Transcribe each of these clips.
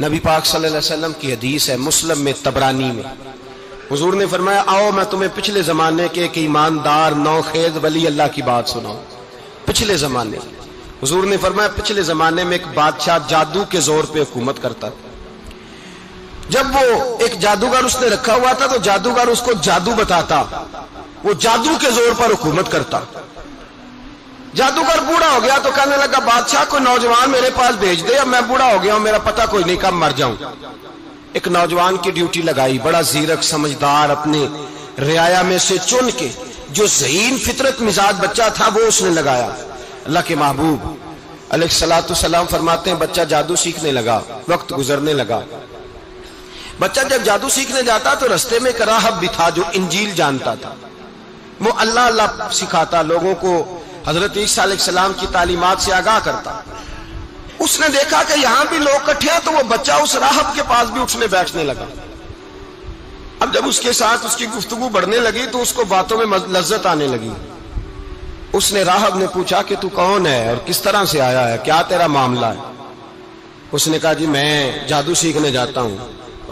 نبی پاک صلی اللہ علیہ وسلم کی حدیث ہے مسلم میں طبرانی میں، حضور نے فرمایا آؤ میں تمہیں پچھلے زمانے کے ایک ایماندار نوخیز ولی اللہ کی بات سناؤں۔ پچھلے زمانے حضور نے فرمایا پچھلے زمانے میں ایک بادشاہ جادو کے زور پہ حکومت کرتا تھا۔ جب وہ ایک جادوگر اس نے رکھا ہوا تھا تو جادوگر اس کو جادو بتاتا، وہ جادو کے زور پر حکومت کرتا۔ جادوگر بوڑھا ہو گیا تو کہنے لگا بادشاہ کوئی نوجوان میرے پاس بھیج دے، اب میں بوڑھا ہو گیا ہوں میرا پتہ کوئی نہیں کب مر جاؤں۔ ایک نوجوان کی ڈیوٹی لگائی، بڑا زیرک سمجھدار، اپنے رعایا میں سے چن کے جو ذہین فطرت مزاج بچہ تھا وہ اس نے لگایا۔ اللہ کے محبوب علیہ الصلوۃ والسلام فرماتے ہیں بچہ جادو سیکھنے لگا، وقت گزرنے لگا۔ بچہ جب جادو سیکھنے جاتا تو رستے میں ایک راہب بھی تھا جو انجیل جانتا تھا، وہ اللہ اللہ سکھاتا، لوگوں کو حضرت عیسیٰ علیہ السلام کی تعلیمات سے آگاہ کرتا۔ اس نے دیکھا کہ یہاں بھی لوگ اکٹھے ہیں تو وہ بچہ اس راہب کے پاس بھی اٹھنے بیٹھنے لگا۔ اب جب اس کے ساتھ اس کی گفتگو بڑھنے لگی تو اس کو باتوں میں لذت آنے لگی۔ اس نے راہب نے پوچھا کہ تو کون ہے اور کس طرح سے آیا ہے، کیا تیرا معاملہ ہے؟ اس نے کہا جی میں جادو سیکھنے جاتا ہوں،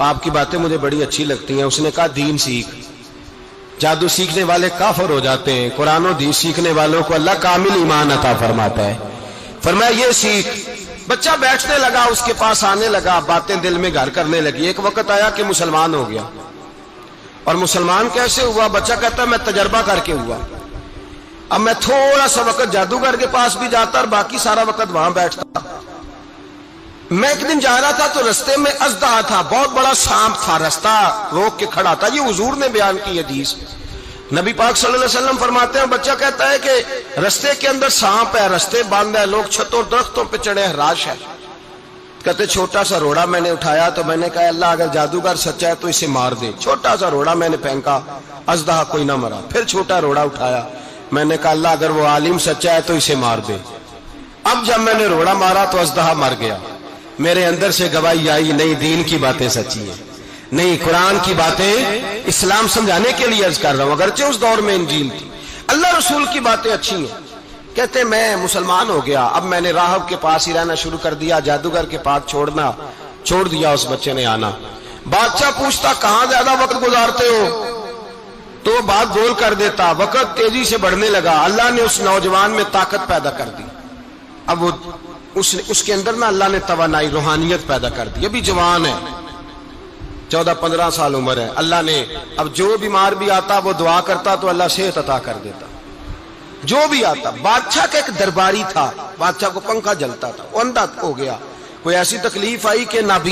آپ کی باتیں مجھے بڑی اچھی لگتی ہیں۔ اس نے کہا دین سیکھ، جادو سیکھنے والے کافر ہو جاتے ہیں، قرآن و حدیث سیکھنے والوں کو اللہ کامل ایمان عطا فرماتا ہے۔ فرمایا یہ سیکھ۔ بچہ بیٹھنے لگا، اس کے پاس آنے لگا، باتیں دل میں گھر کرنے لگی۔ ایک وقت آیا کہ مسلمان ہو گیا، اور مسلمان کیسے ہوا؟ بچہ کہتا ہے میں تجربہ کر کے ہوا۔ اب میں تھوڑا سا وقت جادوگر کے پاس بھی جاتا اور باقی سارا وقت وہاں بیٹھتا۔ میں ایک دن جا رہا تھا تو رستے میں اژدہا تھا، بہت بڑا سانپ تھا، رستہ روک کے کھڑا تھا۔ یہ حضور نے بیان کی حدیث۔ نبی پاک صلی اللہ علیہ وسلم فرماتے ہیں بچہ کہتا ہے کہ رستے کے اندر سانپ ہے، رستے بند ہے، لوگ چھتوں درختوں پہ چڑھے ہیں، راش ہے۔ کہتے چھوٹا سا روڑا میں نے اٹھایا تو میں نے کہا اللہ اگر جادوگر سچا ہے تو اسے مار دے۔ چھوٹا سا روڑا میں نے پھینکا، اژدہا کوئی نہ مرا۔ پھر چھوٹا روڑا اٹھایا، میں نے کہا اللہ اگر وہ عالم سچا ہے تو اسے مار دے۔ اب جب میں نے روڑا مارا تو اژدہا مر گیا۔ میرے اندر سے گواہی آئی نہیں دین کی باتیں سچی ہیں، نہیں قرآن کی باتیں اسلام سمجھانے کے لیے عرض کر رہا ہوں، اگرچہ اس دور میں انجیل تھی، اللہ رسول کی باتیں اچھی ہیں۔ کہتے میں مسلمان ہو گیا، اب میں نے راہب کے پاس ہی رہنا شروع کر دیا، جادوگر کے پاس چھوڑ دیا اس بچے نے آنا۔ بادشاہ پوچھتا کہاں زیادہ وقت گزارتے ہو تو وہ بات گول کر دیتا، وقت تیزی سے بڑھنے لگا۔ اللہ نے اس نوجوان میں طاقت پیدا کر دی، اب وہ اس کے اندر نا اللہ نے توانائی روحانیت پیدا کر دی، ابھی جوان ہے، 14-15 سال عمر ہے۔ اللہ نے اب جو بیمار بھی آتا وہ دعا کرتا تو اللہ صحت عطا کر دیتا، جو بھی آتا۔ بادشاہ کا ایک درباری تھا، بادشاہ کو پنکھا جلتا تھا، وہ اندھا ہو گیا، کوئی ایسی تکلیف آئی کہ نابینا